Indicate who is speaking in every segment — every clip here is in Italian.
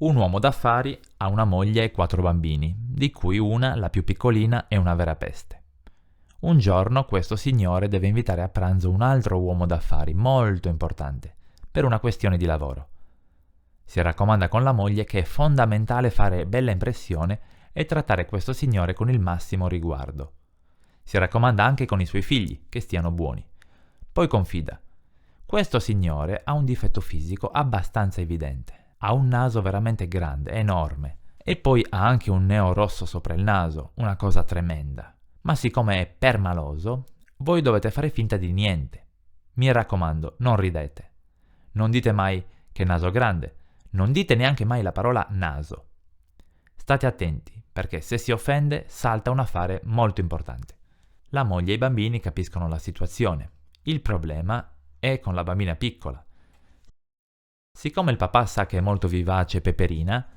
Speaker 1: Un uomo d'affari ha una moglie e 4 bambini, di cui una, la più piccolina, è una vera peste. Un giorno questo signore deve invitare a pranzo un altro uomo d'affari molto importante, per una questione di lavoro. Si raccomanda con la moglie che è fondamentale fare bella impressione e trattare questo signore con il massimo riguardo. Si raccomanda anche con i suoi figli, che stiano buoni. Poi confida. Questo signore ha un difetto fisico abbastanza evidente. Ha un naso veramente grande, enorme, e poi ha anche un neo rosso sopra il naso, una cosa tremenda. Ma siccome è permaloso, voi dovete fare finta di niente. Mi raccomando, non ridete. Non dite mai che naso grande, non dite neanche mai la parola naso. State attenti, perché se si offende salta un affare molto importante. La moglie e i bambini capiscono la situazione. Il problema è con la bambina piccola. Siccome il papà sa che è molto vivace e peperina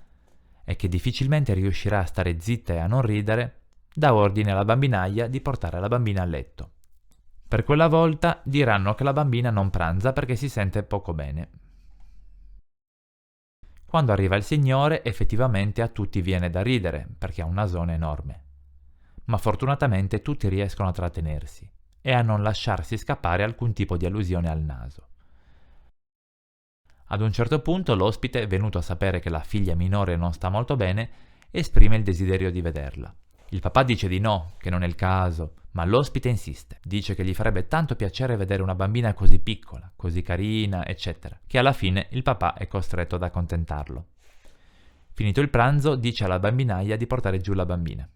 Speaker 1: e che difficilmente riuscirà a stare zitta e a non ridere, dà ordine alla bambinaia di portare la bambina a letto. Per quella volta diranno che la bambina non pranza perché si sente poco bene. Quando arriva il signore, effettivamente a tutti viene da ridere perché ha un nasone enorme. Ma fortunatamente tutti riescono a trattenersi e a non lasciarsi scappare alcun tipo di allusione al naso. Ad un certo punto l'ospite, venuto a sapere che la figlia minore non sta molto bene, esprime il desiderio di vederla. Il papà dice di no, che non è il caso, ma l'ospite insiste. Dice che gli farebbe tanto piacere vedere una bambina così piccola, così carina, eccetera, che alla fine il papà è costretto ad accontentarlo. Finito il pranzo, dice alla bambinaia di portare giù la bambina.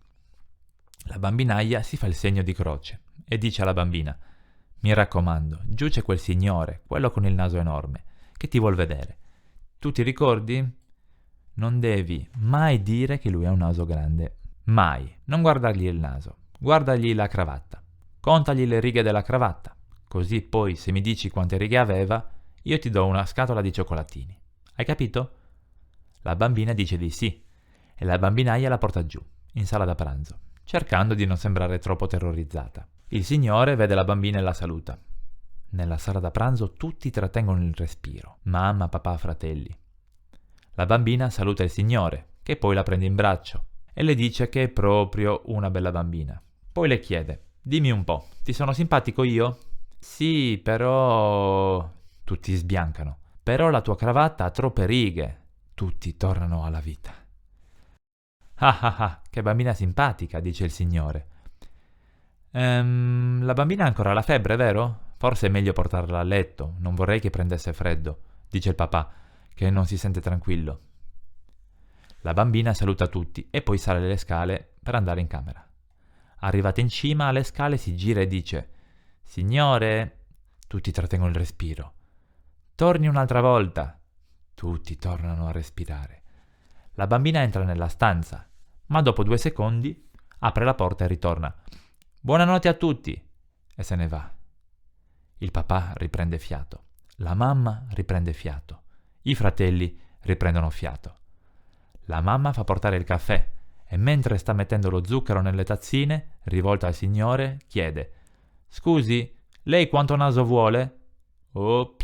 Speaker 1: La bambinaia si fa il segno di croce e dice alla bambina: «Mi raccomando, giù c'è quel signore, quello con il naso enorme, che ti vuol vedere. Tu ti ricordi? Non devi mai dire che lui ha un naso grande. Mai. Non guardargli il naso. Guardagli la cravatta. Contagli le righe della cravatta. Così poi, se mi dici quante righe aveva, io ti do una scatola di cioccolatini. Hai capito?» La bambina dice di sì e la bambinaia la porta giù, in sala da pranzo, cercando di non sembrare troppo terrorizzata. Il signore vede la bambina e la saluta. Nella sala da pranzo tutti trattengono il respiro, mamma, papà, fratelli. La bambina saluta il signore, che poi la prende in braccio e le dice che è proprio una bella bambina. Poi le chiede: «Dimmi un po', ti sono simpatico io?» «Sì, però...» Tutti sbiancano. «Però la tua cravatta ha troppe righe». Tutti tornano alla vita. «Ah ah ah, che bambina simpatica», dice il signore. La bambina ha ancora la febbre, vero? Forse è meglio portarla a letto, non vorrei che prendesse freddo», dice il papà, che non si sente tranquillo. La bambina saluta tutti e poi sale le scale per andare in camera. Arrivata in cima alle scale si gira e dice: «Signore!» Tutti trattengono il respiro. «Torni un'altra volta!» Tutti tornano a respirare. La bambina entra nella stanza, ma dopo 2 secondi apre la porta e ritorna. «Buonanotte a tutti!» e se ne va. Il papà riprende fiato, la mamma riprende fiato, i fratelli riprendono fiato. La mamma fa portare il caffè e mentre sta mettendo lo zucchero nelle tazzine, rivolta al signore, chiede: «Scusi, lei quanto naso vuole?» «Oh,